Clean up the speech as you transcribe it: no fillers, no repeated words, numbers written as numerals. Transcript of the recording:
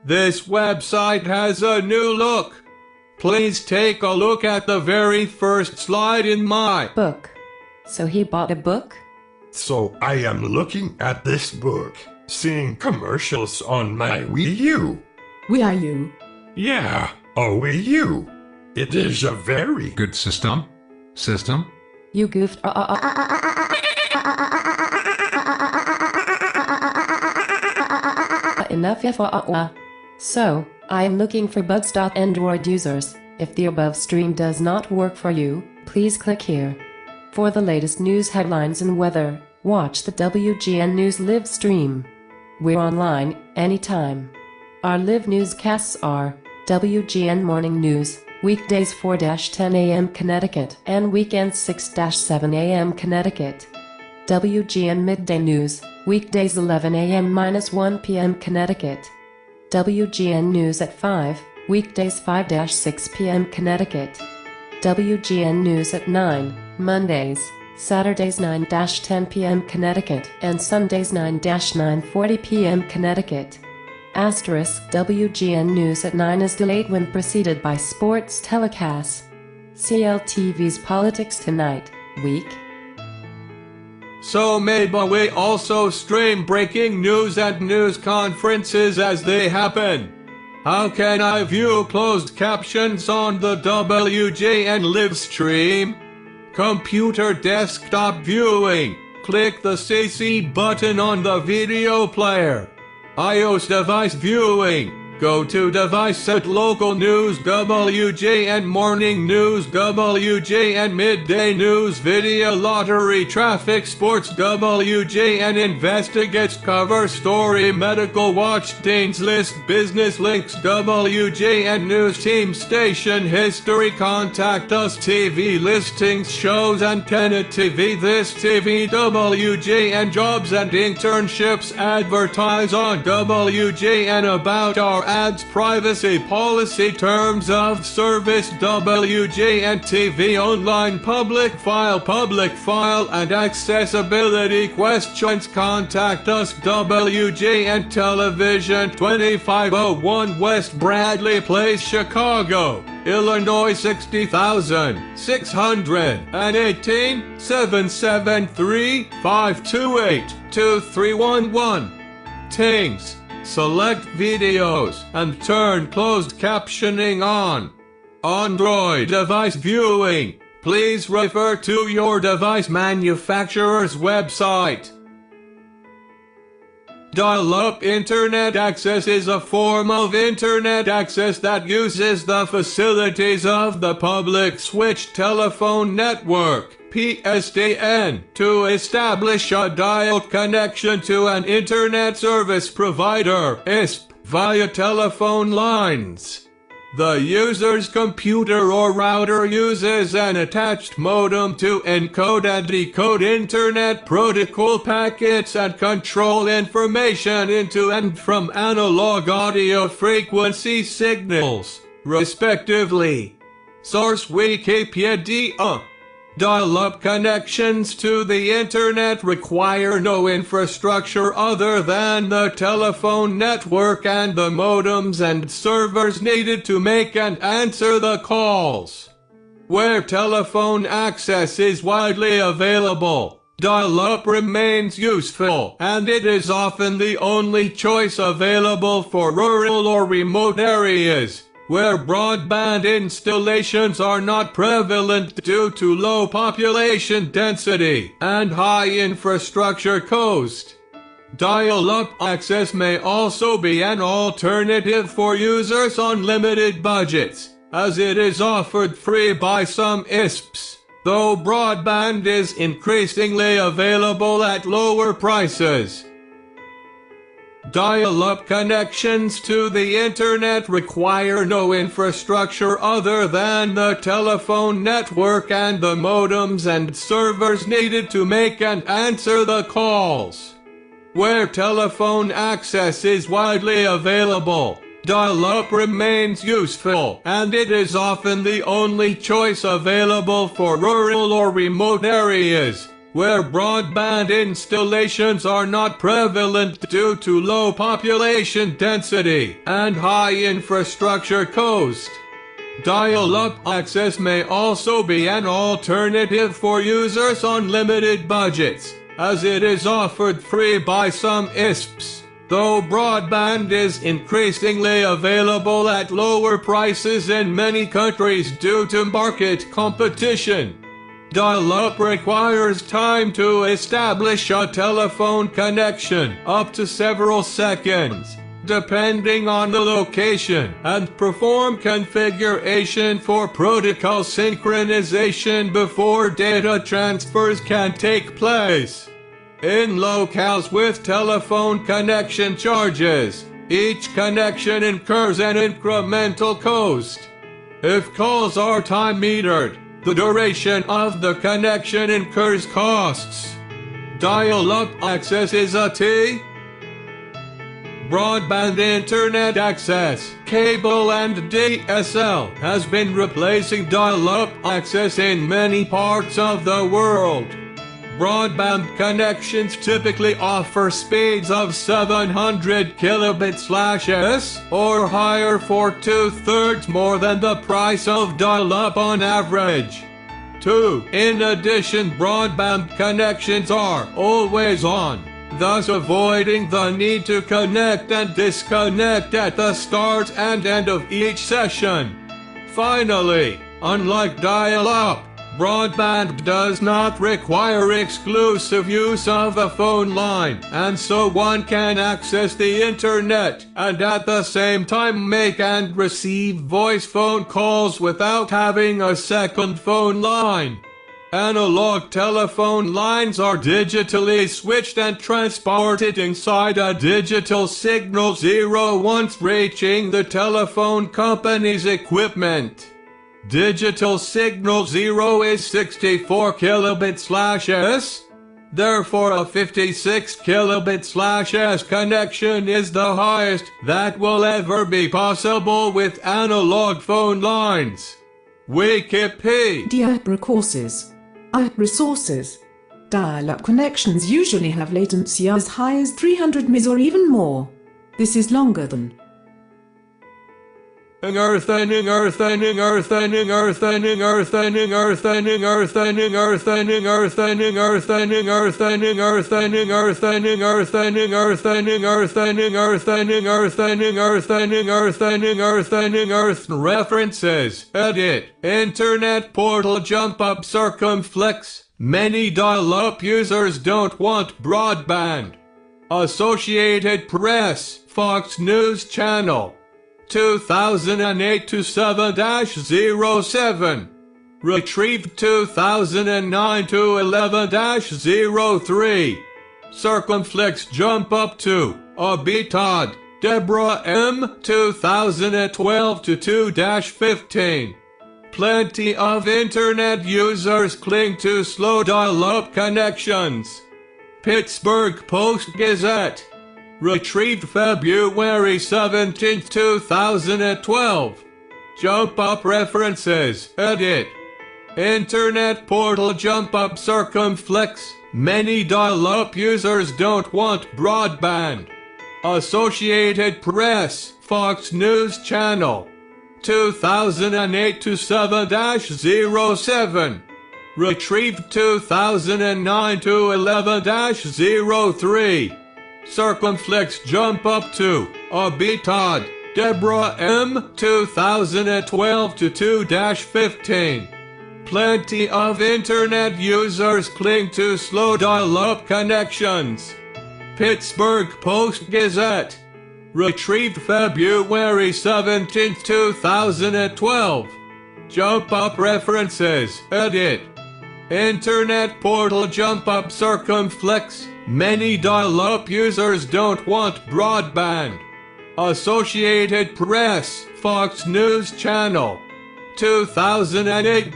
This website has a new look. Please take a look at the very first slide in my book. So he bought a book? So I am looking at this book, seeing commercials on my Wii U. Wii U? Yeah, a Wii U. It is a very good system. You goofed. Enough. So, I am looking for bugs. Android users, if the above stream does not work for you, please click here. For the latest news headlines and weather, watch the WGN News live stream. We're online, anytime. Our live newscasts are WGN Morning News, weekdays 4-10 a.m. Connecticut and weekends 6-7 a.m. Connecticut. WGN Midday News, weekdays 11 a.m.-1 p.m. Connecticut. WGN News at 5, weekdays 5-6 p.m. Connecticut. WGN News at 9, Mondays, Saturdays 9-10 p.m. Connecticut and Sundays 9-9:40 p.m. Connecticut. Asterisk WGN News at 9 is delayed when preceded by sports telecasts. CLTV's Politics Tonight, week. So maybe we also stream breaking news and news conferences as they happen. How can I view closed captions on the WGN live stream? Computer desktop viewing. Click the CC button on the video player. iOS device viewing. Go to device set local news WGN morning news WGN midday news video lottery traffic sports WGN investigates cover story medical watch Dean's list business links WGN news team station history contact us TV listings shows antenna TV this TV WGN jobs and internships advertise on WGN about our ads privacy policy terms of service WGN TV online public file and accessibility questions contact us WGN television 2501 West Bradley Place Chicago Illinois 60618 773-528-2311 Tings. Select videos and turn closed captioning on. Android device viewing. Please refer to your device manufacturer's website. Dial-up internet access is a form of internet access that uses the facilities of the public switch telephone network. PSTN, to establish a dial connection to an internet service provider, ISP, via telephone lines. The user's computer or router uses an attached modem to encode and decode internet protocol packets and control information into and from analog audio frequency signals, respectively. Source Wikipedia. Dial-up connections to the internet require no infrastructure other than the telephone network and the modems and servers needed to make and answer the calls. Where telephone access is widely available, dial-up remains useful, and it is often the only choice available for rural or remote areas, where broadband installations are not prevalent due to low population density and high infrastructure cost. Dial-up access may also be an alternative for users on limited budgets, as it is offered free by some ISPs, though broadband is increasingly available at lower prices. Dial-up connections to the internet require no infrastructure other than the telephone network and the modems and servers needed to make and answer the calls. Where telephone access is widely available, dial-up remains useful, and it is often the only choice available for rural or remote areas, where broadband installations are not prevalent due to low population density and high infrastructure cost. Dial-up access may also be an alternative for users on limited budgets, as it is offered free by some ISPs, though broadband is increasingly available at lower prices in many countries due to market competition. Dial-up requires time to establish a telephone connection, up to several seconds, depending on the location, and perform configuration for protocol synchronization before data transfers can take place. In locales with telephone connection charges, each connection incurs an incremental cost. If calls are time-metered, the duration of the connection incurs costs. Dial-up access is a T. Broadband internet access, cable and DSL has been replacing dial-up access in many parts of the world. Broadband connections typically offer speeds of 700 kilobits/s or higher for 2/3 more than the price of dial-up on average. 2. In addition, broadband connections are always on, thus avoiding the need to connect and disconnect at the start and end of each session. Finally, unlike dial-up, broadband does not require exclusive use of a phone line, and so one can access the internet and at the same time make and receive voice phone calls without having a second phone line. Analog telephone lines are digitally switched and transported inside a digital signal 0 once reaching the telephone company's equipment. Digital signal 0 is 64 kilobits/s. Therefore, a 56 kilobits/s connection is the highest that will ever be possible with analog phone lines. Wikipedia. App resources. Dial-up connections usually have latency as high as 300 ms or even more. This is longer than References. Edit. Internet portal jump up circumflex. Many dial-up users don't want broadband. Associated Press. Fox News Channel. 2008-7-07. Retrieved 2009-11-03. Circumflex jump up to Abitad, Deborah M. 2012-2-15. Plenty of internet users cling to slow dial-up connections. Pittsburgh Post-Gazette. Retrieved February 17, 2012. Jump up references. Edit. Internet portal jump up circumflex. Many dial-up users don't want broadband. Associated Press. Fox News Channel. 2008-7-07. Retrieved 2009-11-03. Circumflex jump up to Abitad, Deborah M. 2012-2-15. Plenty of internet users cling to slow dial-up connections. Pittsburgh Post-Gazette. Retrieved February 17, 2012. Jump up references. Edit. Internet portal jump up circumflex. Many dial-up users don't want broadband. Associated Press. Fox News Channel. 2008-